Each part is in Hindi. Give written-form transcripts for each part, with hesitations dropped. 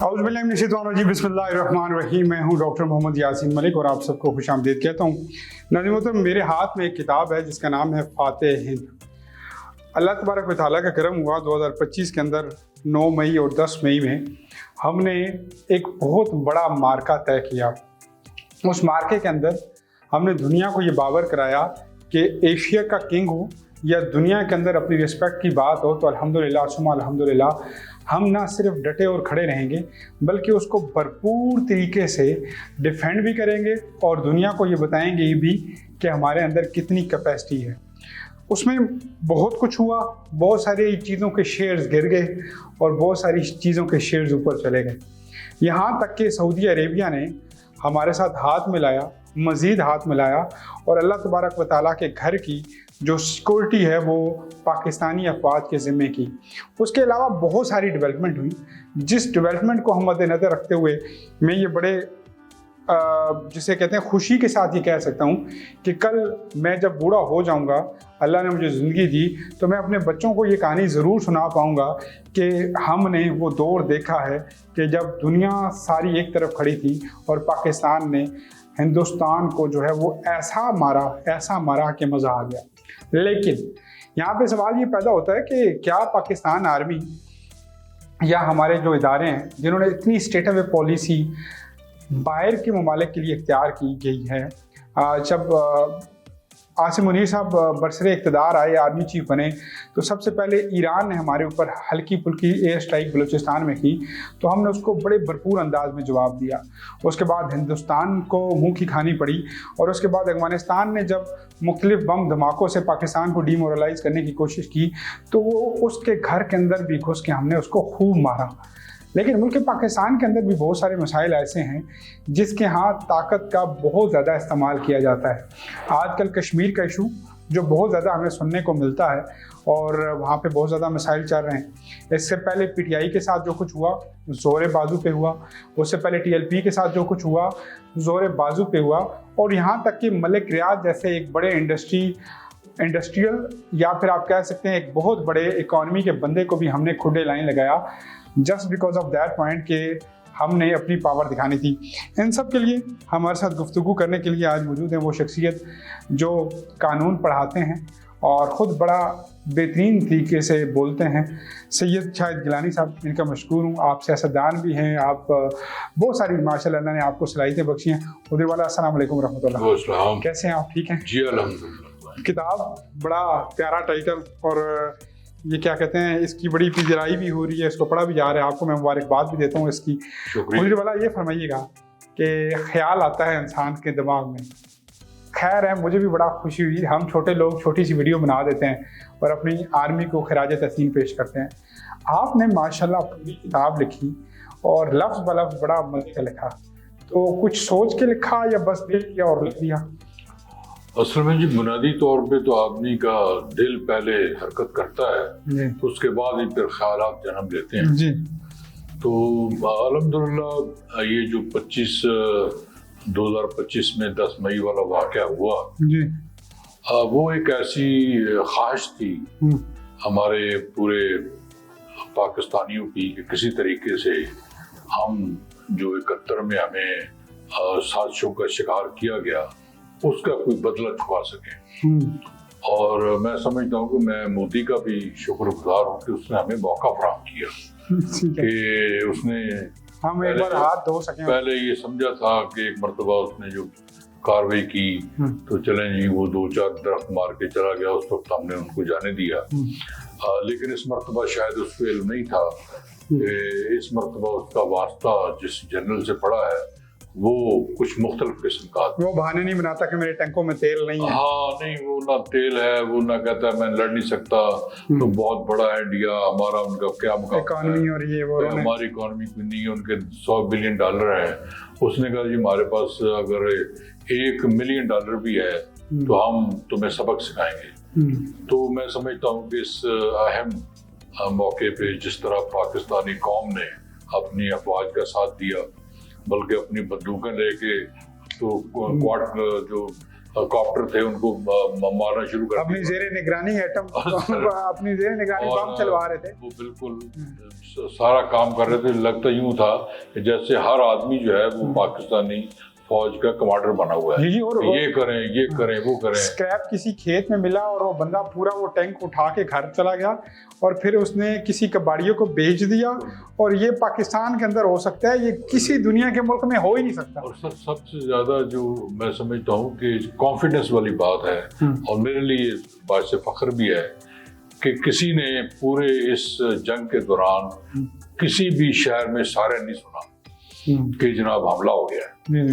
औज़ुबिल्लाहि बिस्मिल्लाहिर्रहमानिर्रहीम। मैं हूँ डॉक्टर मोहम्मद यासीन मलिक और आप सबको खुशामदीद कहता हूँ। नाज़रीन, मेरे हाथ में एक किताब है जिसका नाम है फ़ातिह हिंद। अल्लाह तबारक व तआला का करम हुआ 2025 के अंदर 9 मई और 10 मई में हमने एक बहुत बड़ा मार्का तय किया। उस मार्के के अंदर हमने दुनिया को ये बावर कराया कि एशिया का किंग हो या दुनिया के अंदर अपनी रिस्पेक्ट की बात हो तो अल्हम्दुलिल्लाह सुम्मा अल्हम्दुलिल्लाह हम ना सिर्फ डटे और खड़े रहेंगे बल्कि उसको भरपूर तरीके से डिफेंड भी करेंगे और दुनिया को ये बताएंगे भी कि हमारे अंदर कितनी कैपेसिटी है। उसमें बहुत कुछ हुआ, बहुत सारी चीज़ों के शेयर्स गिर गए और बहुत सारी चीज़ों के शेयर्स ऊपर चले गए। यहाँ तक कि सऊदी अरेबिया ने हमारे साथ हाथ मिलाया, मज़ीद हाथ मिलाया और अल्लाह तबारक व तआला के घर की जो सिक्योरिटी है वो पाकिस्तानी अफवाज के ज़िम्मे की। उसके अलावा बहुत सारी डेवलपमेंट हुई, जिस डेवलपमेंट को हम मद्देनज़र रखते हुए मैं ये बड़े जिसे कहते हैं खुशी के साथ ये कह सकता हूँ कि कल मैं जब बूढ़ा हो जाऊँगा, अल्लाह ने मुझे ज़िंदगी दी तो मैं अपने बच्चों को ये कहानी ज़रूर सुना पाऊँगा कि हमने वो दौर देखा है कि जब दुनिया सारी एक तरफ खड़ी थी और पाकिस्तान ने हिंदुस्तान को जो है वो ऐसा मारा कि मज़ा आ गया। लेकिन यहाँ पे सवाल ये पैदा होता है कि क्या पाकिस्तान आर्मी या हमारे जो इदारे हैं जिन्होंने इतनी स्टेट अवे पॉलिसी बाहर के ममालिक के लिए इख्तियार की गई है, जब आसिम मुनीर साहब बरसरे इक़्तिदार आए, आर्मी चीफ बने, तो सबसे पहले ईरान ने हमारे ऊपर हल्की फुल्की एयर स्ट्राइक बलूचिस्तान में की तो हमने उसको बड़े भरपूर अंदाज में जवाब दिया। उसके बाद हिंदुस्तान को मुंह की खानी पड़ी और उसके बाद अफ़गानिस्तान ने जब मुख्तलिफ बम धमाकों से पाकिस्तान को डीमोरलाइज करने की कोशिश की तो वो उसके घर के अंदर भी घुस के हमने उसको खूब मारा। लेकिन मुल्क पाकिस्तान के अंदर भी बहुत सारे मसाइल ऐसे हैं जिसके यहाँ ताकत का बहुत ज़्यादा इस्तेमाल किया जाता है। आजकल कश्मीर का इशू जो बहुत ज़्यादा हमें सुनने को मिलता है और वहाँ पे बहुत ज़्यादा मसाइल चल रहे हैं। इससे पहले पीटीआई के साथ जो कुछ हुआ ज़ोरे बाजू पे हुआ, उससे पहले टीएलपी के साथ जो कुछ हुआ ज़ोरे बाजू पे हुआ और यहाँ तक कि मलिक रियाज जैसे एक बड़े इंडस्ट्रियल या फिर आप कह सकते हैं एक बहुत बड़े इकॉनमी के बंदे को भी हमने खुडे लाइन लगाया just because of that point कि हमने अपनी पावर दिखानी थी। इन सब के लिए हमारे साथ गुफ्तगू करने के लिए आज मौजूद हैं वो शख्सियत जो कानून पढ़ाते हैं और ख़ुद बड़ा बेहतरीन तरीके से बोलते हैं। सैयद शाहिद गिलानी साहब, इनका मशकूर हूँ। आप सियासतदान भी हैं, आप बहुत सारी माशाल्लाह अल्लाह ने आपको सलाहियतें बख्शी हैं। उधर वाला अस्सलाम वालेकुम रहमतुल्लाह। कैसे हैं आप? ठीक हैं जी अल्हम्दुलिल्लाह। किताब बड़ा प्यारा टाइटल और ये क्या कहते हैं इसकी बड़ी पिजराई भी हो रही है, इसको पढ़ा भी जा रहा है। आपको मैं मुबारकबाद भी देता हूँ इसकी। मुझे वाला ये फरमाइएगा कि ख्याल आता है इंसान के दिमाग में, खैर है मुझे भी बड़ा खुशी हुई। हम छोटे लोग छोटी सी वीडियो बना देते हैं और अपनी आर्मी को खराज तहसीन पेश करते हैं। आपने माशाल्लाह पूरी किताब लिखी और लफ्ज़ ब लफ्ज़ बड़ा मज़े का लिखा, तो कुछ सोच के लिखा या बस दिल किया और लिख दिया? असल में जी बुनियादी तौर पे तो आदमी का दिल पहले हरकत करता है, उसके बाद ही फिर ख्यालात जन्म लेते हैं जी। तो अल्हम्दुलिल्लाह ये जो 2025 में 10 मई वाला वाक़या हुआ जी, वो एक ऐसी ख्वाहिश थी हमारे पूरे पाकिस्तानियों की कि किसी तरीके से हम जो 71 में हमें साजिशों का शिकार किया गया उसका कोई बदला चुका सके। और मैं समझता हूँ कि मैं मोदी का भी शुक्रगुजार हूँ कि उसने हमें मौका फराहम किया कि उसने हम एक बार हाथ धो सकें। पहले ये समझा था कि एक मरतबा उसने जो कार्रवाई की तो चलें जी वो 2-4 दरख्त मार के चला गया, उस वक्त हमने उनको जाने दिया। लेकिन इस मरतबा शायद उसको इल्म नहीं था कि इस मरतबा उसका वास्ता जिस जनरल से पड़ा है वो कुछ मुख्तलिफ किस्म का, वो बहाने नहीं बनाता कि मेरे टैंकों में तेल नहीं है। हाँ नहीं, वो ना तेल है, वो ना कहता है मैं लड़ नहीं सकता, तो बहुत बड़ा है इंडिया हमारा, उनका क्या इकॉनमी और ये वो हमारी इकॉनमी कोई नहीं है, उनके $100 बिलियन है। उसने कहा जी हमारे पास अगर $1 मिलियन भी है तो हम तुम्हें सबक सिखाएंगे। तो मैं समझता हूँ कि इस अहम मौके पे जिस तरह पाकिस्तानी कौम ने अपनी अफवाज का साथ दिया, बल्कि अपनी बंदूकें लेके तो क्वाड जो कॉप्टर थे उनको मारना शुरू कर अपनी जेरे निगरानी एटम अपनी जेरे निगरानी बम चलवा रहे थे। वो बिल्कुल सारा काम कर रहे थे। लगता यूं था कि जैसे हर आदमी जो है वो पाकिस्तानी फौज का कमांडर बना हुआ है। जी, और ये करें वो करें। स्क्रैप किसी खेत में मिला और वो बंदा पूरा वो टैंक उठा के घर चला गया और फिर उसने किसी कबाड़ियों को बेच दिया। और ये पाकिस्तान के अंदर हो सकता है, ये किसी दुनिया के मुल्क में हो ही नहीं सकता। और सबसे ज्यादा जो मैं समझता हूँ कि कॉन्फिडेंस वाली बात है और मेरे लिए बात से फख्र भी है कि किसी ने पूरे इस जंग के दौरान किसी भी शहर में सायरन नहीं सुना कि जनाब हमला हो गया है।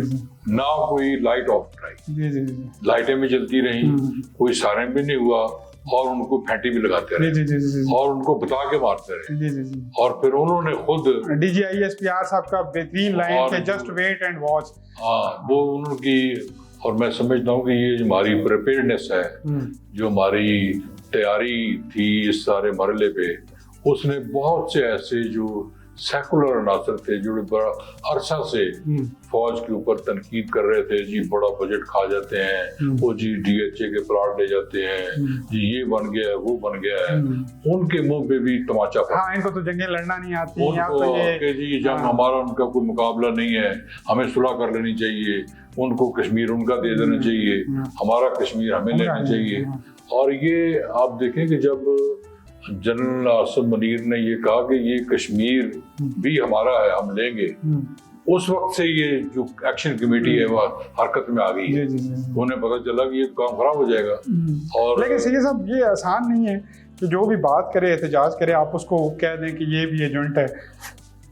ना कोई लाइट ऑफ कराई, लाइटें भी जलती रही, कोई सायरन भी नहीं हुआ और उनको फैंटी भी लगाते रहे और उनको बता के मारते रहे। और फिर उन्होंने खुद DGISPR साहब का बेहतरीन लाइन के जस्ट वेट एंड वॉच, वो उनकी, और मैं समझता हूँ कि ये हमारी प्रिपेयर्डनेस है, जो हमारी तैयारी थी इस सारे मरहले पे, उसने बहुत से ऐसे जो सेकुलर अनासर थे जो बड़ा अरसा से फौज के ऊपर तनकीद कर रहे थे, जी बड़ा बजट खा जाते हैं, वो जी DHA के प्लाट ले जाते हैं, जी ये बन गया है वो बन गया है, उनके मुंह पे भी तमाचा पड़ा। हाँ, इनको तो जंगें लड़ना नहीं आती, उनको कि जी जंग हमारा उनका कोई मुकाबला नहीं है, हमें सुलह कर लेनी चाहिए, उनको कश्मीर उनका दे देना चाहिए, हमारा कश्मीर हमें लेना चाहिए। और ये आप देखें कि जब जनरल आसिम मुनीर ने ये कहा कि ये कश्मीर भी हमारा है, हम लेंगे, उस वक्त से ये जो एक्शन कमेटी है वो हरकत में आ गई है। उन्हें पता चला कि ये काम खराब हो जाएगा। और लेकिन सीधे साहब ये आसान नहीं है कि जो भी बात करे, एहतजाज करे, आप उसको कह दें कि ये भी एजेंट है,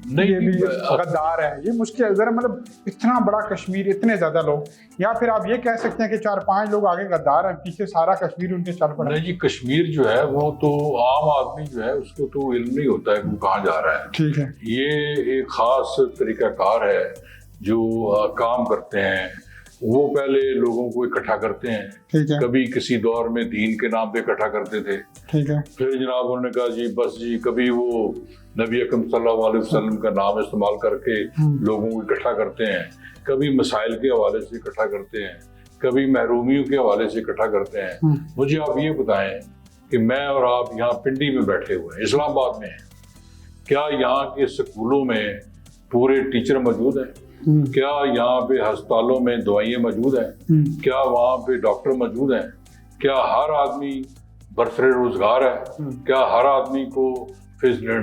नहीं, ये भी गद्दार है। ये मुश्किल है जरा, मतलब इतना बड़ा कश्मीर, इतने ज्यादा लोग, या फिर आप ये कह सकते हैं कि 4-5 लोग आगे गद्दार हैं, पीछे सारा कश्मीर उनके चल पड़ा। नहीं जी, कश्मीर जो है वो तो आम आदमी जो है उसको तो इल्म नहीं होता है कि वो कहाँ जा रहा है। ठीक है, ये एक खास तरीकाकार है जो काम करते हैं। वो पहले लोगों को इकट्ठा करते हैं, ठीक है, कभी किसी दौर में दीन के नाम पे इकट्ठा करते थे, ठीक है, फिर जनाब उन्होंने कहा जी बस जी, कभी वो नबी अकरम सल्लल्लाहु अलैहि वसल्लम का नाम इस्तेमाल करके लोगों को इकट्ठा करते हैं, कभी मसाइल के हवाले से इकट्ठा करते हैं, कभी महरूमियों के हवाले से इकट्ठा करते हैं। मुझे आप ये बताएं कि मैं और आप यहाँ पिंडी में बैठे हुए हैं, इस्लामाबाद में हैं, क्या यहाँ के स्कूलों में पूरे टीचर मौजूद हैं? क्या यहाँ पे अस्पतालों में दवाइयाँ मौजूद हैं? क्या वहाँ पे डॉक्टर मौजूद हैं? क्या हर आदमी बरसरे रोजगार है? क्या हर आदमी को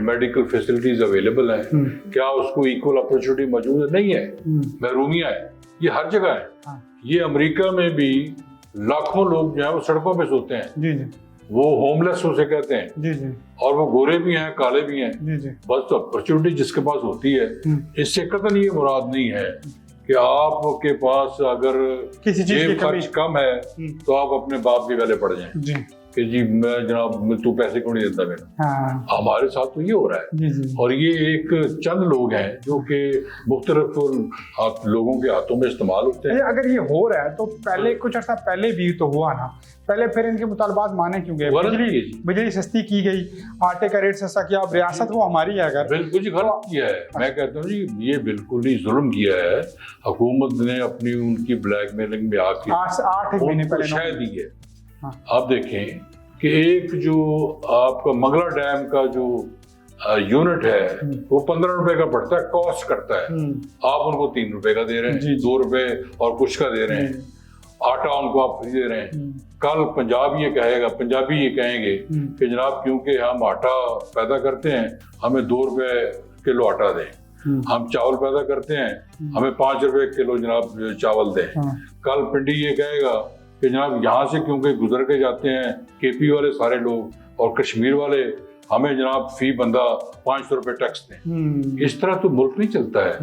मेडिकल फैसिलिटीज अवेलेबल हैं? क्या उसको इक्वल अपॉर्चुनिटी मौजूद है? नहीं है, महरूमियाँ है, ये हर जगह है। ये अमेरिका में भी लाखों लोग जो है वो सड़कों पे सोते हैं, जी जी, वो होमलेस उसे कहते हैं, जी जी, और वो गोरे भी हैं, काले भी हैं, जी जी। बस तो अपॉर्चुनिटी जिसके पास होती है। इससे कतई ये मुराद नहीं है कि आपके पास अगर किसी चीज की खर्च कम है तो आप अपने बाप के गले पड़ जाएं जी, कि जी मैं जनाब तू पैसे क्यों नहीं देता मेरा। हाँ, हमारे साथ तो ये हो रहा है। जी जी, और ये एक चंद लोग हैं जो कि मुख्तलिफ लोगों के हाथों में इस्तेमाल होते हैं। अगर ये हो रहा है तो पहले कुछ अर्सा पहले भी तो हुआ ना, पहले फिर इनके मुतालबात माने क्यों गए? बिजली सस्ती की गई, आटे का रेट सस्ता किया, अब रियासत वो हमारी है। अगर बिल्कुल जी गलत किया है, मैं कहता हूँ जी ये बिल्कुल ही जुल्म किया है। हुकूमत ने अपनी उनकी ब्लैकमेलिंग में आके 8 महीने पहले शह दी है। हाँ। आप देखें कि एक जो आपका मंगला डैम का जो यूनिट है वो 15 रुपए का पड़ता है, कॉस्ट करता है, आप उनको 3 रुपए का दे रहे हैं, 2 रुपए और कुछ का दे रहे हैं, आटा उनको आप फ्री दे रहे हैं। कल पंजाबी ये कहेंगे कि जनाब क्योंकि हम आटा पैदा करते हैं हमें 2 रुपए किलो आटा दें, हम चावल पैदा करते हैं हमें 5 रुपए किलो जनाब चावल दें। कल पिंडी ये कहेगा कि जनाब यहाँ से क्योंकि गुजर के जाते हैं KP वाले सारे लोग और कश्मीर वाले, हमें जनाब फी बंदा 500 रुपए टैक्स दें। इस तरह तो मुल्क नहीं चलता है।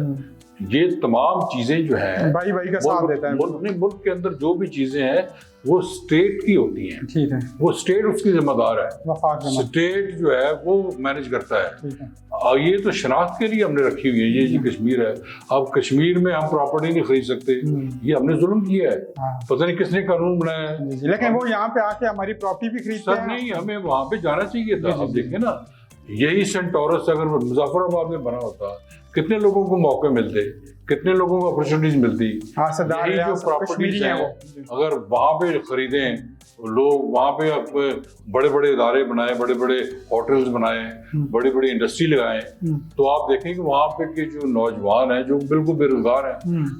ये तमाम चीजें जो हैं भाई का साथ देता है। मुल्क के अंदर जो भी चीजें हैं वो स्टेट की होती हैं, ठीक है, वो स्टेट उसकी जिम्मेदार है, स्टेट जो है वो मैनेज करता है। और ये तो शनाख्त के लिए हमने रखी हुई है, ये जी कश्मीर है, अब कश्मीर में हम प्रॉपर्टी नहीं खरीद सकते, ये हमने जुल्म किया है। पता नहीं किसने कानून बनाया है, लेकिन वो यहाँ पे आके हमारी प्रॉपर्टी भी खरीदते हैं। नहीं, हमें वहां पे जाना चाहिए था। अब देखें ना, यही सेंट टॉरस अगर मुजफ्फराबाद में बना होता, कितने लोगों को मौके मिलते, कितने लोगों को अपॉर्चुनिटीज मिलती। हाँ सरदार यही जो प्रॉपर्टीज हैं अगर वहाँ पे खरीदें लोग, वहाँ पे बड़े बड़े इदारे बनाए, बड़े बड़े होटल्स बनाए, बड़ी बड़ी इंडस्ट्री लगाएं, तो आप देखें कि वहाँ पे के जो नौजवान हैं जो बिल्कुल बेरोजगार हैं,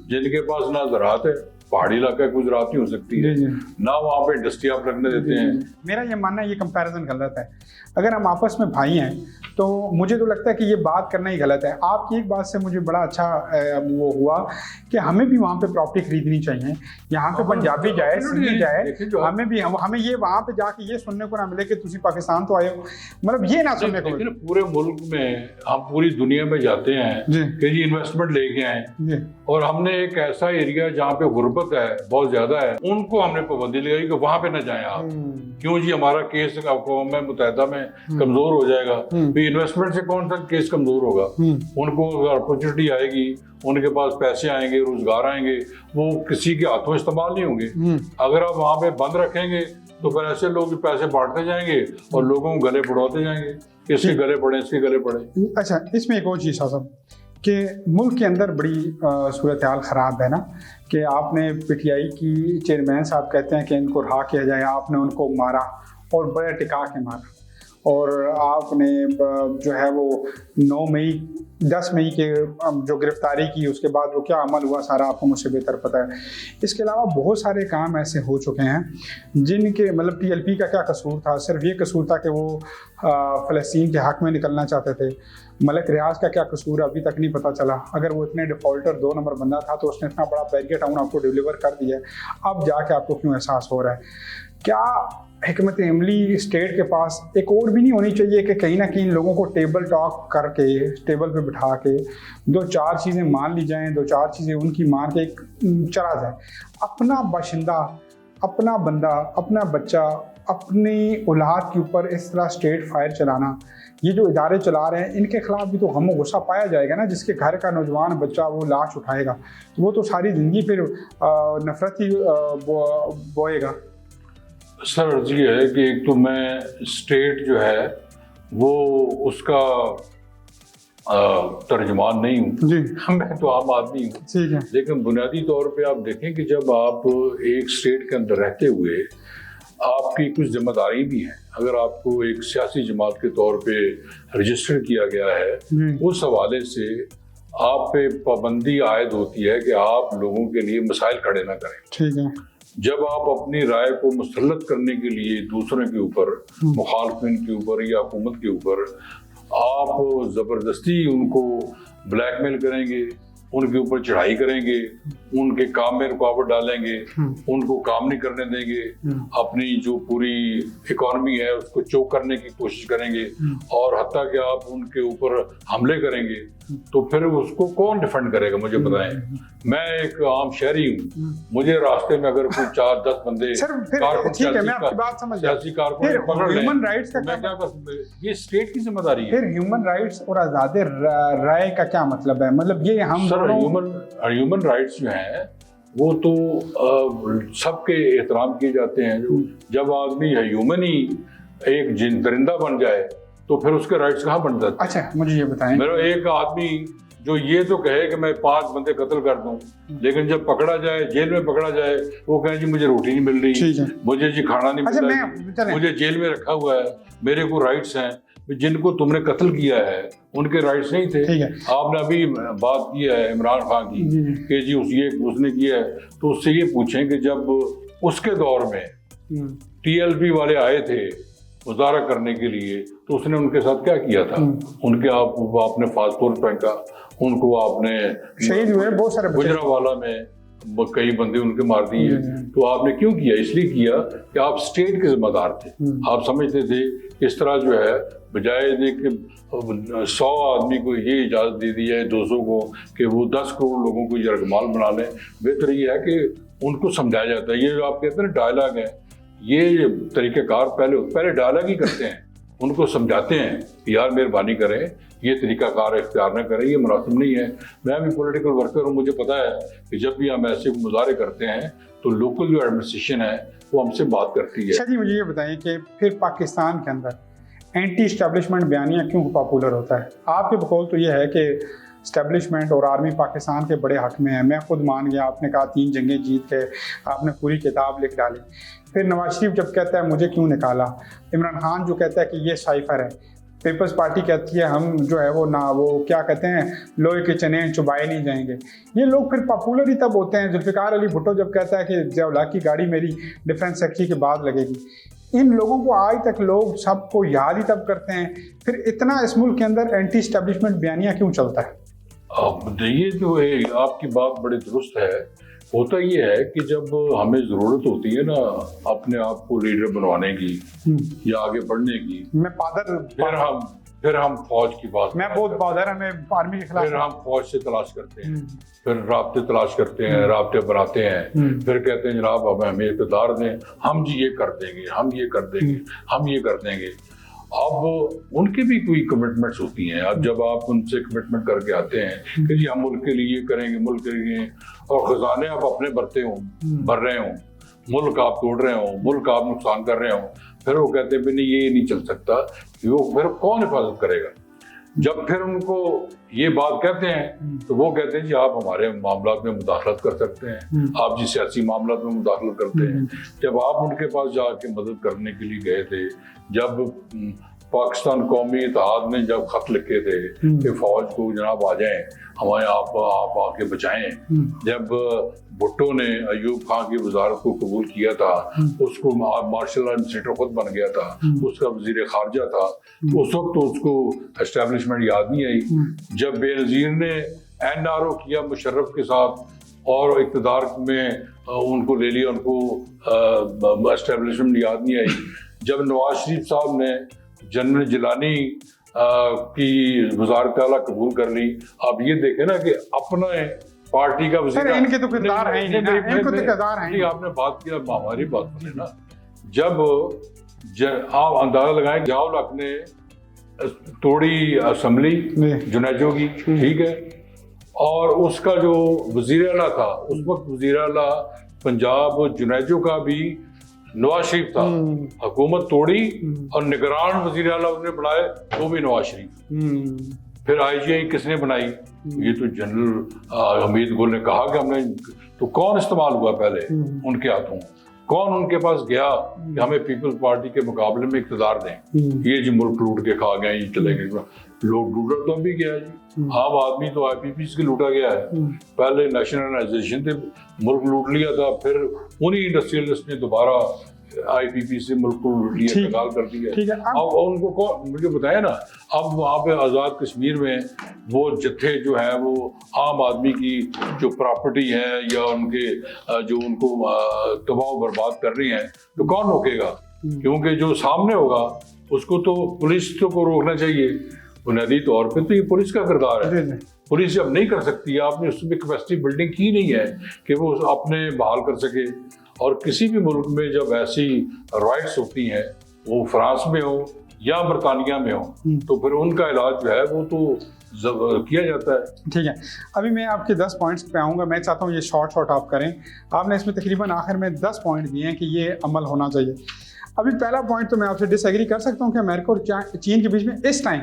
जिनके पास ना ज़राअत है, पहाड़ी इलाका कोई ज़राअत नहीं हो सकती है, ना वहाँ पे इंडस्ट्री आप लगने देते हैं। मेरा ये मानना है ये कंपैरिजन गलत है। अगर हम आपस में भाई हैं तो मुझे तो लगता है कि ये बात करना ही गलत है। आपकी एक बात से मुझे बड़ा अच्छा वो हुआ कि हमें भी वहाँ पे प्रॉपर्टी खरीदनी चाहिए। यहाँ पे पंजाबी जाए, सिंधी जाए, हमें ये वहाँ पे जाके ये सुनने को ना मिले कि तुसी पाकिस्तान तो आए हो, मतलब ये ना सुनने को मिले। पूरे मुल्क में हम पूरी दुनिया में जाते हैं कि जी इन्वेस्टमेंट लेके आए, और हमने एक ऐसा एरिया जहाँ पे गुर्बत है बहुत ज्यादा है, उनको हमने पाबंदी लगाई कि वहां पे ना जाएं आप। क्यों जी? हमारा केस अक़वाम मुत्तहिदा में कमजोर हो जाएगा। इन्वेस्टमेंट से कौन सा केस कमजोर होगा? उनको अपॉर्चुनिटी आएगी, उनके पास पैसे आएंगे, रोजगार आएंगे, वो किसी के हाथों इस्तेमाल नहीं होंगे। अगर आप वहां पे बंद रखेंगे तो फिर ऐसे लोग पैसे बांटते जाएंगे और लोगों को गले पड़ाते जाएंगे, इसके गले पड़े, इसके गले पड़े। अच्छा, इसमें एक और चीज साहब कि मुल्क के अंदर बड़ी सूरत हाल ख़राब है ना, कि आपने पीटीआई की चेयरमैन साहब कहते हैं कि इनको रहा किया जाए, आपने उनको मारा और बड़े टिका के मारा, और आपने जो है वो 10 मई के जो गिरफ्तारी की, उसके बाद वो क्या अमल हुआ सारा आपको मुझसे बेहतर पता है। इसके अलावा बहुत सारे काम ऐसे हो चुके हैं जिनके मतलब पीएलपी का क्या कसूर था? सिर्फ ये कसूर था कि वो फ़लस्तीन के हक़ में निकलना चाहते थे। मलिक रियाज का क्या कसूर अभी तक नहीं पता चला। अगर वो इतने डिफ़ॉल्टर 2 नंबर बंदा था तो उसने इतना बड़ा बैरिकेड टाउन आपको डिलीवर कर दिया, अब जाके आपको क्यों एहसास हो रहा है? क्या हिकमत अमली स्टेट के पास एक और भी नहीं होनी चाहिए कि कहीं ना कहीं लोगों को टेबल टॉक करके, टेबल पे बिठा के 2-4 चीज़ें मान ली जाएं, 2-4 चीज़ें उनकी मान के एक चला जाए? अपना बाशिंदा, अपना बंदा, अपना बच्चा, अपनी औलाद के ऊपर इस तरह स्टेट फायर चलाना, ये जो इदारे चला रहे हैं इनके खिलाफ भी तो गम और गुस्सा पाया जाएगा ना। जिसके घर का नौजवान बच्चा वो लाश उठाएगा तो वो तो सारी ज़िंदगी फिर नफरत ही बोएगा। सर अर्ज ये है कि एक तो मैं स्टेट जो है वो उसका तर्जुमान नहीं हूँ जी, मैं तो आम आदमी हूँ, ठीक है। लेकिन बुनियादी तौर पे आप देखें कि जब आप एक स्टेट के अंदर रहते हुए आपकी कुछ जिम्मेदारी भी है, अगर आपको एक सियासी जमात के तौर पे रजिस्टर किया गया है, उस हवाले से आप पे पाबंदी आयद होती है कि आप लोगों के लिए मसाइल खड़े ना करें, ठीक है। जब आप अपनी राय को मुसल्लत करने के लिए दूसरों के ऊपर, मुखालफिन के ऊपर या हुकूमत के ऊपर आप ज़बरदस्ती उनको ब्लैकमेल करेंगे, उनके ऊपर चढ़ाई करेंगे, उनके काम में रुकावट डालेंगे, उनको काम नहीं करने देंगे, अपनी जो पूरी इकॉनमी है उसको चोक करने की कोशिश करेंगे, और हत्ता कि आप उनके ऊपर हमले करेंगे, तो फिर उसको कौन डिफेंड करेगा? मुझे बताएं। मैं एक आम शहरी हूँ, मुझे रास्ते में अगर कोई 4-10 बंदे सियासी कारकुन पकड़ लें, ह्यूमन राइट्स का क्या कर सकते? ये स्टेट की जिम्मेदारी है। फिर ह्यूमन राइट्स और आज़ादी राय का क्या मतलब है? मतलब ये हम ह्यूमन राइट्स जो हैं वो तो सबके एहतराम किए जाते हैं। जब आदमी ह्यूमन ही एक दरिंदा बन जाए तो फिर उसके राइट्स कहाँ बन जाते? अच्छा, मुझे ये बताएं। मेरा एक आदमी जो ये तो कहे कि मैं 5 बंदे कत्ल कर दूं, लेकिन जब पकड़ा जाए, जेल में पकड़ा जाए, वो कहे जी मुझे रोटी नहीं मिल रही, मुझे जी खाना नहीं मिल रहा, मुझे जेल में रखा हुआ है, मेरे को राइट्स हैं। जिनको तुमने कत्ल किया है उनके राइट्स नहीं थे। आपने अभी बात की है इमरान खान की कि जी उसने किया है, तो उससे ये पूछें कि जब उसके दौर में TLP वाले आए थे मुजाहरा करने के लिए तो उसने उनके साथ क्या किया था? उनके आपने फास्टफूड फेंका, उनको आपने शहीद हुए बहुत सारे, गुजरावाला में कई बंदे उनके मार दिए। तो आपने क्यों किया? इसलिए किया कि आप स्टेट के जिम्मेदार थे। आप समझते थे इस तरह जो है बजाय कि 100 आदमी को ये इजाज़त दे दी है 200 को कि वो 10 करोड़ लोगों को यरगमाल बना लें, बेहतर ये है कि उनको समझाया जाता है। ये जो आप कहते हैं डायलॉग है, ये तरीक़ेकार पहले डायलॉग ही करते हैं, उनको समझाते हैं कि यार मेहरबानी करें, ये तरीक़ाकार इख्तियार न करें, ये मुनासिब नहीं है। मैं भी पॉलिटिकल वर्कर हूँ, मुझे पता है कि जब भी हम ऐसे मुजाहरे करते हैं तो लोकल जो एडमिनिस्ट्रेशन है वो हमसे बात करती है। अच्छा जी, मुझे ये बताइए कि फिर पाकिस्तान के अंदर एंटी इस्टेब्लिशमेंट बयानिया क्यों पॉपुलर होता है? आपके बकौल तो ये है कि स्टैब्लिशमेंट और आर्मी पाकिस्तान के बड़े हक में है। मैं खुद मान गया, आपने कहा 3 जंगें जीत के आपने पूरी किताब लिख डाली। फिर नवाज शरीफ जब कहता है मुझे क्यों निकाला, इमरान खान जो कहता है कि ये साइफर है, पीपल्स पार्टी कहती है हम जो है वो ना वो क्या कहते हैं लोहे के चने चुबाए नहीं जाएंगे। ये लोग फिर पॉपुलर ही तब होते हैं। जुल्फिकार अली भुट्टो जब कहता है कि जवला की गाड़ी मेरी डिफेंस सेक्रेटरी के बाद लगेगी, इन लोगों को आज तक लोग सबको याद ही तब करते हैं। फिर इतना इस मुल्क के अंदर एंटी स्टैब्लिशमेंट बयानिया क्यों चलता है? अब ये जो है आपकी बात बड़ी दुरुस्त है। होता ये है कि जब हमें जरूरत होती है ना अपने आप को लीडर बनवाने की या आगे बढ़ने की, मैं फिर हम फौज की बात, मैं बहुत बहादुर, हमें आर्मी के खिलाफ, फिर हम फौज से तलाश करते हैं, फिर राब्ते तलाश करते हैं, राब्ते बनाते हैं, फिर कहते हैं जनाब अब हमें इक़्तिदार दें, हम जी ये कर देंगे, हम ये कर देंगे, हम ये कर देंगे। अब उनकी भी कोई कमिटमेंट्स होती हैं। अब जब आप उनसे कमिटमेंट करके आते हैं कि जी हम मुल्क के लिए ये करेंगे, मुल्क के लिए, और खजाने आप अपने भर रहे हो, मुल्क आप तोड़ रहे हो, मुल्क आप नुकसान कर रहे हो, फिर वो कहते हैं नहीं ये नहीं चल सकता, वो फिर कौन हिफाजत करेगा? जब फिर उनको ये बात कहते हैं तो वो कहते हैं जी आप हमारे मामलात में मुदाखलत कर सकते हैं, आप जी सियासी मामलात में मुदाखलत करते हैं। जब आप उनके पास जाके मदद करने के लिए गए थे, जब पाकिस्तान कौमी इत्तेहाद ने जब खत लिखे थे कि फौज को जनाब आ जाएं, हमारे आप आके बचाएं, जब भुट्टो ने अयूब खान की वजारत को कबूल किया था, उसको मार्शल एडमिनिस्ट्रेटर खुद बन गया था, उसका वजीर खारजा था, उस वक्त तो उसको एस्टेब्लिशमेंट याद नहीं आई। जब बेनज़ीर ने NRO किया मुशर्रफ के साथ और इक़्तिदार में उनको ले लिया, उनको एस्टेब्लिशमेंट याद नहीं आई। जब नवाज शरीफ साहब ने जनरल जिलानी की वजारत आला कबूल कर ली, अब ये देखे ना कि अपना पार्टी का वज़ीर, इनके तो किरदार हैं ही नहीं ना, इनको तो किरदार हैं ही। आपने बात किया, हमारी बात सुने ना, जब आप अंदाजा लगाएं ज़िया-उल-हक ने तोड़ी असेंबली जुनेजो की, ठीक है, और उसका जो वज़ीर आला था उस वक्त वज़ीर आला पंजाब जुनेजो का भी नवाज शरीफ था। हुकूमत तोड़ी और निगरान वज़ीर आला उसने बनाए, वो भी नवाज शरीफ। फिर IGI किसने बनाई? ये तो जनरल हमीद गुल ने कहा कि हमने, तो कौन इस्तेमाल हुआ पहले उनके हाथों? कौन उनके पास गया कि हमें पीपल्स पार्टी के मुकाबले में इक़्तिदार दें? ये जी मुल्क लूट के खा गए, ये चले गए लोग, लूटर तो भी गया जी, आम आदमी तो IPP से लूटा गया है। पहले नेशनलाइजेशन से मुल्क लूट लिया था, फिर उन्हीं इंडस्ट्रियलिस्ट ने दोबारा IPP से मुल्क को लूट लिया, इंतकाल कर दिया। अब उनको कौन मुझे बताया ना, अब वहाँ पे आज़ाद कश्मीर में वो जत्थे जो है वो आम आदमी की जो प्रॉपर्टी है या उनके जो उनको तबाह बर्बाद कर रही हैं, तो कौन रोकेगा? क्योंकि जो सामने होगा उसको तो पुलिस को रोकना चाहिए। बुनियादी तौर पे तो ये पुलिस का किरदार है। पुलिस जब नहीं कर सकती, आपने उसमें कैपेसिटी बिल्डिंग की नहीं है कि वो अपने बहाल कर सके। और किसी भी मुल्क में जब ऐसी राइट्स होती हैं, वो फ्रांस में हो या बरतानिया में हो, तो फिर उनका इलाज जो है वो तो किया जाता है। ठीक है, अभी मैं आपके 10 पॉइंट्स पे आऊँगा। मैं चाहता हूँ ये शॉर्ट आप करें। आपने इसमें तकरीबन आखिर में 10 पॉइंट दिए हैं कि ये अमल होना चाहिए। अभी पहला पॉइंट तो मैं आपसे डिसएग्री कर सकता हूँ कि अमेरिका और चीन के बीच में इस टाइम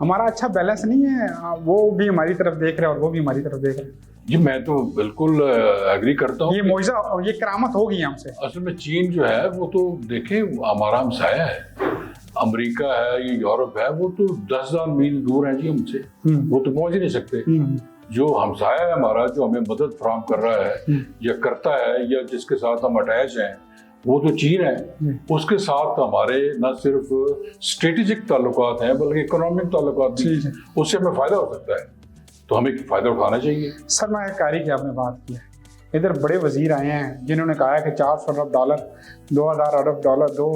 हमारा अच्छा बैलेंस नहीं है, वो भी हमारी तरफ देख रहे हैं और वो भी हमारी तरफ देख रहे हैं। जी मैं तो बिल्कुल एग्री करता हूँ। ये मोइज़ा और ये करामत होगी हमसे। असल में चीन जो है वो तो देखें हमारा हमसाया है, अमेरिका है, ये यूरोप है, वो तो 10,000 मील दूर है जी हमसे, वो तो पहुंच ही नहीं सकते। जो हमसाया है हमारा, जो हमें मदद फराहम कर रहा है या करता है या जिसके साथ हम अटैच हैं, वो तो चीन है। उसके साथ हमारे न सिर्फ स्ट्रेटेजिक ताल्लुकात हैं बल्कि इकोनॉमिक ताल्लुकात भी, उससे हमें फायदा हो सकता है, तो हमें फायदा उठाना चाहिए। सरमायाकारी की आपने बात की है, इधर बड़े वजीर आए हैं जिन्होंने कहा है कि 400 अरब डॉलर, 2000 अरब डॉलर दो,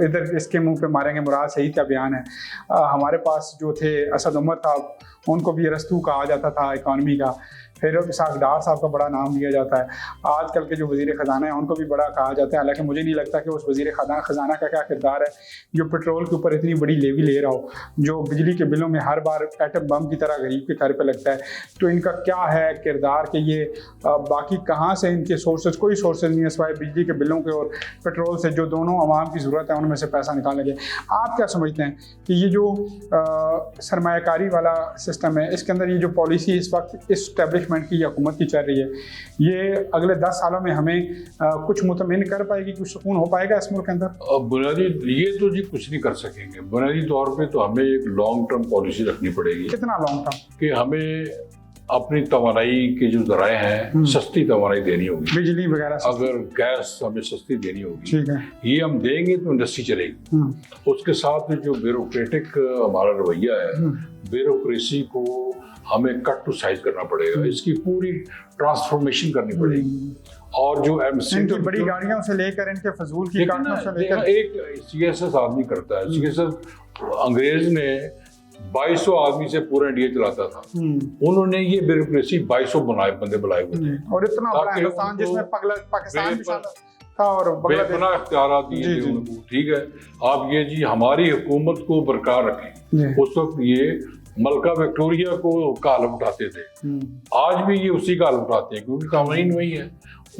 इधर इसके मुंह पे मारेंगे। मुराद सईद का बयान है। हमारे पास जो थे असद उमर साहब, उनको भी रस्तू कहा जाता था इकॉनमी का। फिर इसाक डार साहब का बड़ा नाम लिया जाता है। आजकल के जो वज़ीर ख़जाना है उनको भी बड़ा कहा जाता है, हालांकि मुझे नहीं लगता कि उस वज़ीर ख़जाना का क्या किरदार है जो पेट्रोल के ऊपर इतनी बड़ी लेवी ले रहा हो, जो बिजली के बिलों में हर बार एटम बम की तरह गरीब के घर पे लगता है। तो इनका क्या है किरदार कि ये बाकी कहाँ से इनके सोर्सेज, कोई सोर्सेज नहीं है सिवाय बिजली के बिलों के और पेट्रोल से, जो दोनों आवाम की ज़रूरत है उनमें से पैसा निकालेंगे। आप क्या समझते हैं कि ये जो सरमायाकारी वाला सिस्टम है, इसके अंदर ये जो पॉलिसी इस वक्त इस्टेब्लिशमेंट की या हुकूमत की चल रही है, ये अगले 10 सालों में हमें कुछ मुतमिन कर पाएगी, कुछ सुकून हो पाएगा इस मुल्क के अंदर? बुनियादी ये तो जी कुछ नहीं कर सकेंगे। बुनियादी तौर पे तो हमें एक लॉन्ग टर्म पॉलिसी रखनी पड़ेगी। कितना लॉन्ग टर्म? कि हमें अपनी तवानाई के जो ज़राए हैं सस्ती तवानाई देनी होगी, बिजली वगैरह। अगर गैस हमें सस्ती देनी होगी, ठीक है, ये हम देंगे तो इंडस्ट्री चलेगी। उसके साथ जो ब्यूरोक्रेटिक हमारा रवैया है, ब्यूरोक्रेसी को हमें कट टू साइज करना पड़ेगा, इसकी पूरी ट्रांसफॉर्मेशन करनी पड़ेगी। और जो इनकी बड़ी गाड़ियों से लेकर इनके फजूल की काटों से लेकर, एक सीएसएस आदमी करता है, सीएसएस अंग्रेज ने 2200 आदमी से पूरा इंडिया चलाता था। उन्होंने ये ब्यूरोक्रेसी 2200 बंदे बुलाए हुए थे, और इतना बड़ा हिंदुस्तान जिसमें पाकिस्तान भी शामिल था और बेपनाह इख्तियारात दिए थे उनको। ठीक है, आप ये जी हमारी हुकूमत को बरकरार रखें। उस वक्त ये मलका विक्टोरिया को का हालत उठाते थे, आज भी ये उसी का हालत उठाते हैं, क्योंकि कानून वही है।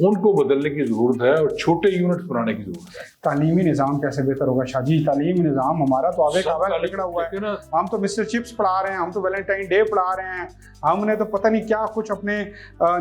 उनको बदलने की जरूरत है और छोटे यूनिट बनाने की जरूरत है। तालीमी निज़ाम कैसे बेहतर होगा शाहजी? तालीमी निज़ाम हमारा तो आगे का लिखना हुआ है। हम तो मिस्टर चिप्स पढ़ा रहे हैं, हम तो वैलेंटाइन डे पढ़ा रहे हैं, हमने तो पता नहीं क्या कुछ अपने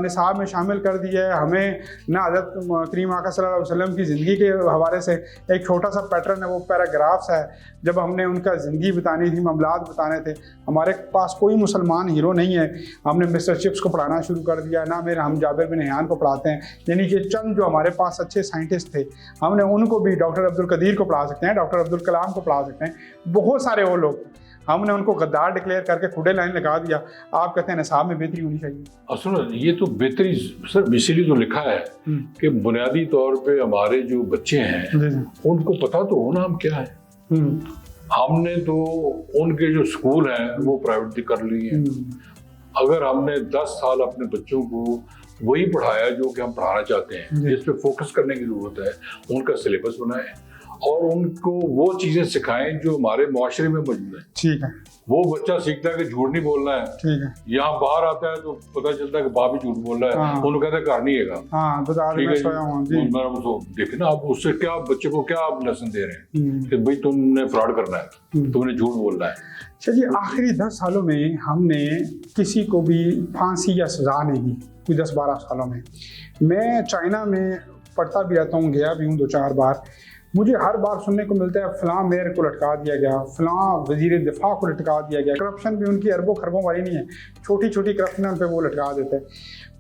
निसाब में शामिल कर दिया है। हमें ना हज़रत करीम आका सल्लल्लाहु अलैहि वसल्लम की ज़िंदगी के हवाले से एक छोटा सा पैटर्न है, वो पैराग्राफ्स है। जब हमने उनका ज़िंदगी बतानी थी, मामलात बताने थे, हमारे पास कोई मुसलमान हीरो नहीं है, हमने मिस्टर चिप्स को पढ़ाना शुरू कर दिया। ना मेरे हम जाबिर बिन हयान को पढ़ाते हैं, यानी कि चंद जो हमारे पास अच्छे साइंटिस्ट थे, हमने उनको भी, डॉक्टर अब्दुल कदीर को पढ़ा सकते हैं, डॉक्टर अब्दुल कलाम को पढ़ा सकते हैं, बहुत सारे वो लोग, हमने उनको गद्दार डिक्लेयर करके खुदे लाइन लगा दिया। आप कहते हैं निसाब में बेहतरी होनी चाहिए। और सुनो, ये तो बेहतरी सर इसीलिए तो लिखा है कि बुनियादी तौर पे हमारे जो बच्चे हैं उनको पता तो होना हम क्या है। हमने तो उनके जो स्कूल हैं वो प्राइवेट कर लिए हैं। अगर हमने 10 साल अपने बच्चों को वही पढ़ाया जो कि हम पढ़ाना चाहते हैं, जिस पे फोकस करने की जरूरत है, उनका सिलेबस बनाएं और उनको वो चीजें सिखाएं जो हमारे मुआशरे में मौजूद है। ठीक है, वो बच्चा सीखता है कि झूठ नहीं बोलना है। ठीक है, यहाँ बाहर आता है तो पता चलता है कि बाप ही झूठ बोल रहा है। हाँ। उन्होंने कहता है घर नहीं है। हाँ, तो देखे ना आप उससे क्या बच्चे को क्या आप लेसन दे रहे हैं कि भाई तुमने फ्रॉड करना है, तुमने झूठ बोलना है। चलिए, आखिरी 10 सालों में हमने किसी को भी फांसी या सजा नहीं दी, कोई 10-12 सालों में। मैं चाइना में पढ़ता भी रहता हूँ, गया भी हूँ 2-4 बार। मुझे हर बार सुनने को मिलता है फलां मेयर को लटका दिया गया, फलां वजीर दिफा को लटका दिया गया। करप्शन भी उनकी अरबों खरबों वाली नहीं है, छोटी छोटी करप्शन पे वो लटका देते हैं।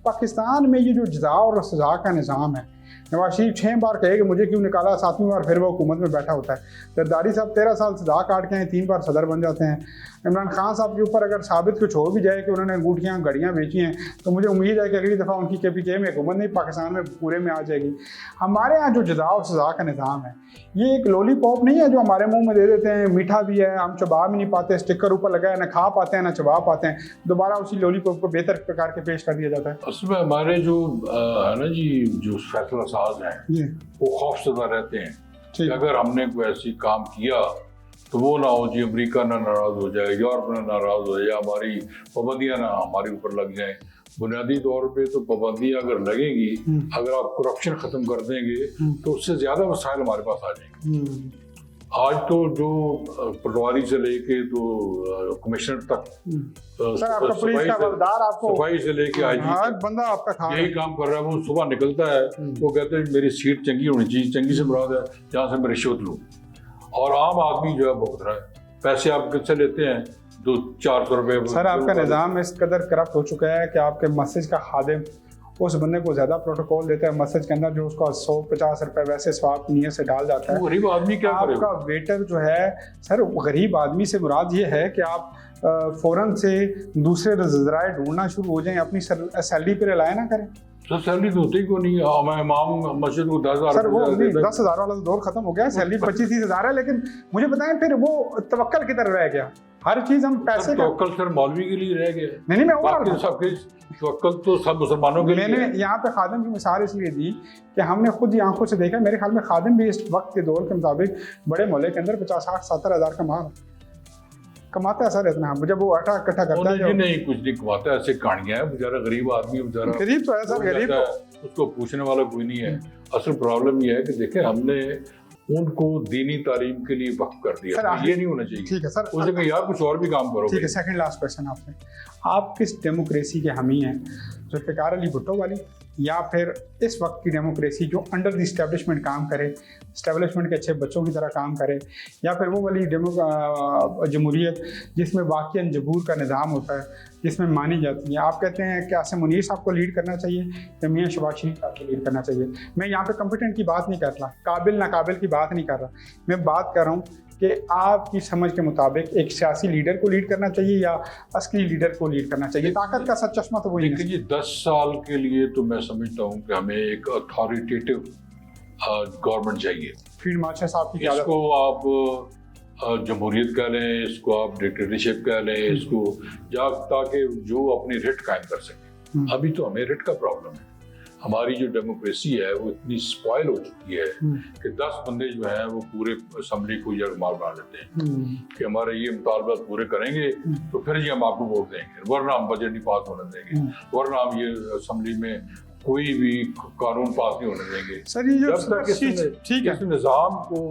पाकिस्तान में ये जो जज़ा और सज़ा का निज़ाम है, नवाज शरीफ 6 बार कहे कि मुझे क्यों निकाला, 7वीं बार फिर वो हुकूमत में बैठा होता है। जरदारी साहब 13 साल सजा काट के हैं, 3 बार सदर बन जाते हैं। इमरान खान साहब के ऊपर अगर साबित कुछ हो भी जाए कि उन्होंने अंगूठियाँ घड़ियाँ बेची हैं, तो मुझे उम्मीद है कि अगली दफ़ा उनकी KPK में हुकूमत नहीं, पाकिस्तान में पूरे में आ जाएगी। हमारे यहाँ जो जज़ा और सज़ा का निज़ाम है, ये एक लॉलीपॉप नहीं है जो हमारे मुंह में दे देते हैं, मीठा भी है, हम चबा भी नहीं पाते, स्टिकर ऊपर लगा है, ना खा पाते हैं ना चबा पाते हैं, दोबारा उसी लॉलीपॉप को बेहतर प्रकार के पेश कर दिया जाता है। उसमें हमारे जो है ना जी, जो फैसला साज हैं वो खौफजदा रहते हैं कि अगर हमने कोई ऐसी काम किया तो वो ना हो जी अमेरिका ना नाराज हो जाए, यूरोप ना नाराज हो जाए, हमारी पाबंदियां ना हमारे ऊपर लग जाएं। बुनियादी तौर पे तो पाबंदियां अगर लगेंगी, अगर आप करप्शन खत्म कर देंगे तो उससे ज्यादा वसाइल हमारे पास आ जाएंगे। आज तो जो पटवारी से लेके तो कमिश्नर तक, सफाई से लेके आज बंदा आपका यही काम कर रहा है। वो सुबह निकलता है, वो कहते हैं मेरी सीट चंगी होनी चाहिए, चंगी से मुराद है जहाँ से मैं रिश्वत लूँ, और आम आदमी जो है भुगत रहा है। पैसे आप किससे लेते हैं? 200-400 रुपए। सर, आपका निज़ाम इस कदर करप्ट हो चुका है कि आपके मस्जिद का खादिम उस बंदे को ज्यादा प्रोटोकॉल देता है मस्जिद के अंदर, जो उसको 100-50 रुपए वैसे स्वाब की नीयत से डाल जाता है। गरीब आदमी क्या करे? आपका वेटर जो है सर, गरीब आदमी से मुराद ये है कि आप फौरन से दूसरे जराए ढूंढना शुरू हो जाएं, अपनी सैलरी पे रिलाय ना करें। सर सैलरी तो होती को नहीं। इमाम मस्जिद को 10,000 सर, वो 10,000 वाला दौर खत्म हो गया, सैलरी 25-30 हज़ार है। लेकिन मुझे बताएं फिर वो तवक्कल किधर रह गया? हर चीज हम पैसे का तवक्कुल सर मौलवी के लिए रह गया। नहीं मैं बाकी सबके तवक्कुल तो सब मुसलमानों के लिए मैंने है। यहाँ पे खादिम की मिसाल इसलिए दी कि हमने खुद ही आंखों से देखा। मेरे ख्याल में खादिम भी इस वक्त के दौर के मुताबिक बड़े मोहल्ले के अंदर 50-60-70 हज़ार कमाता है सर इतना, जब वो आटा इकट्ठा करता है। नहीं कुछ नहीं कमाता, ऐसे कहानियां हैं। बेचारा गरीब आदमी, बेचारा गरीब तो है सर, गरीब तो उसको पूछने वाला कोई नहीं है। असल प्रॉब्लम ये है कि देखें हमने उनको दीनी तालीम के लिए वक्फ कर दिया। सर ये नहीं होना चाहिए। ठीक है सर, उस जगह यार कुछ और भी काम करो। ठीक है, सेकंड लास्ट क्वेश्चन आपने, आप किस डेमोक्रेसी के हामी हैं, जुल्फ़िकार अली भुट्टो वाली या फिर इस वक्त की डेमोक्रेसी जो अंडर द इस्टेब्लिशमेंट काम करे, इस्टेब्लिशमेंट के अच्छे बच्चों की तरह काम करे, या फिर वो वाली जमहूरियत जिसमें वाक़ई जबूर का निज़ाम होता है, जिसमें मानी जाती है? आप कहते हैं कि आसिम मुनीर साहब को लीड करना चाहिए या मियां शहबाज शरीफ साहब को लीड करना चाहिए? मैं यहाँ पे कॉम्पिटेंट की बात नहीं कर रहा, काबिल नाकाबिल की बात नहीं कर रहा, मैं बात कर रहा हूँ कि आपकी समझ के मुताबिक एक सियासी लीडर को लीड करना चाहिए या असली लीडर को लीड करना चाहिए? ताकत का सच चश्मा तो वही है। देखिए 10 साल के लिए तो मैं समझता हूँ कि हमें एक अथॉरिटेटिव गवर्नमेंट चाहिए। फील्ड मार्शल साहब की इसको आप जमहूरियत कह लें, इसको आप डिक्टेटरशिप कह लें, इसको ताकि जो अपनी रिट कायम कर सके। अभी तो हमें रिट का प्रॉब्लम है। हमारी जो डेमोक्रेसी है वो इतनी स्पॉइल हो चुकी है कि 10 बंदे जो हैं वो पूरे असेंबली को यरगमाल बना देते हैं कि हमारे ये मुतालबात पूरे करेंगे तो फिर ही हम आपको वोट देंगे, वरना हम बजट नहीं पास होने देंगे, वरना हम ये असेंबली में कोई भी कानून पास नहीं होने देंगे। सर ये जब तक ठीक है, इस निज़ाम को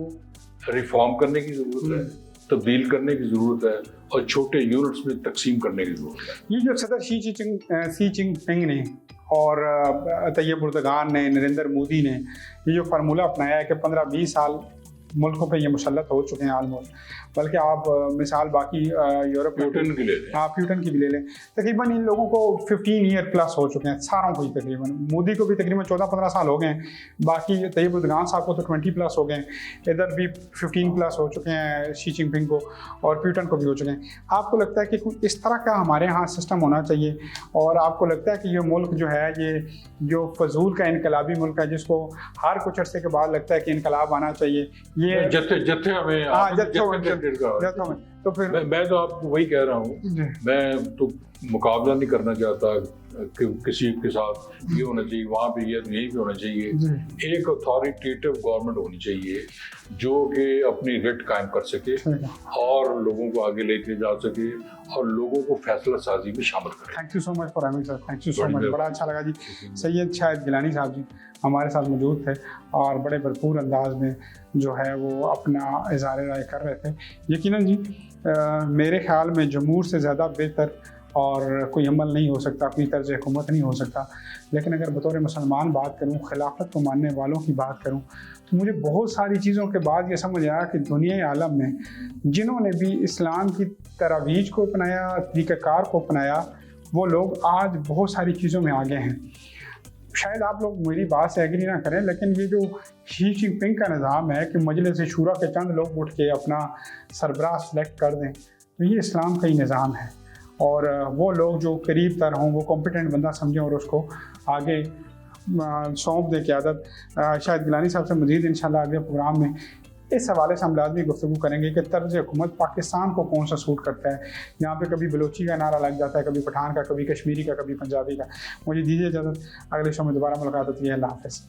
रिफॉर्म करने की जरूरत है, तब्दील करने की जरूरत है और छोटे यूनिट्स में तकसीम करने की जरूरत है। ये जो सदर शी जिनपिंग ने और तैयब उर्दगान ने, नरेंद्र मोदी ने ये जो फार्मूला अपनाया है कि 15-20 साल मुल्कों पे ये मुसल्लत हो चुके हैं ऑलमोस्ट, बल्कि आप मिसाल बाकी यूरोप प्यूटन की ले लें, हाँ प्यूटन की भी ले लें, तकरीबन इन लोगों को 15 ईयर प्लस हो चुके हैं सारों को ही। तकरीबन मोदी को भी तकरीबन 14-15 साल हो गए हैं, बाकी तैयब उर्दगान साहब को तो 20 प्लस हो गए हैं, इधर भी 15 प्लस हो चुके हैं शी जिनपिंग को, और प्यूटन को भी हो चुके हैं। आपको लगता है कि कुछ इस तरह का हमारे यहाँ सिस्टम होना चाहिए? और आपको लगता है कि ये मुल्क जो है, ये जो फजूल का इनकलाबी मुल्क है जिसको हर कुछ अरसे के बाद लगता है कि इनकलाब आना चाहिए, ये जत्थे हमें जत्थों में, तो फिर मैं तो आपको वही कह रहा हूँ, मैं तो मुकाबला नहीं करना चाहता कि किसी के साथ ये होना चाहिए, वहाँ पे ये तो यहीं पे होना चाहिए। एक अथॉरिटेटिव गवर्नमेंट होनी चाहिए जो कि अपनी रिट कायम कर सके और लोगों को आगे लेके जा सके और लोगों को फैसला साजी में शामिल करे। Thank you so much for having sir, thank you so much, बड़ा अच्छा लगा जी। सैयद शाहिद गिलानी साहब जी हमारे साथ मौजूद थे और बड़े भरपूर अंदाज में जो है वो अपना इज़हार राय कर रहे थे। यकीनन जी मेरे ख्याल में जमहूर से ज़्यादा बेहतर और कोई अमल नहीं हो सकता, अपनी तर्ज हुकूमत नहीं हो सकता। लेकिन अगर बतौर मुसलमान बात करूं, खिलाफत को मानने वालों की बात करूं, तो मुझे बहुत सारी चीज़ों के बाद ये समझ आया कि दुनिया आलम में जिन्होंने भी इस्लाम की तरावीज को अपनाया, तरीक़ाकार को अपनाया, वो लोग आज बहुत सारी चीज़ों में आगे हैं। शायद आप लोग मेरी बात से एग्री ना करें, लेकिन ये जो शी जिनपिंग का निज़ाम है कि मजलिस शूरा के चंद लोग उठ के अपना सरबराह सेलेक्ट कर दें, तो ये इस्लाम का ही निज़ाम है। और वो लोग जो करीब तर हों, वो कॉम्पिटेंट बंदा समझें और उसको आगे सौंप दे की आदत। शायद गिलानी साहब से मज़ीद इंशाल्लाह अगले प्रोग्राम में इस हवाले से हम लाजमी गुफ्तगू करेंगे कि तर्ज हुकूमत पाकिस्तान को कौन सा सूट करता है। यहाँ पे कभी बलोची का नारा लग जाता है, कभी पठान का, कभी कश्मीरी का, कभी पंजाबी का। मुझे दीजिए इजाज़त, अगले शो में दोबारा मुलाकात होती है। अल्लाह हाफ़िज़।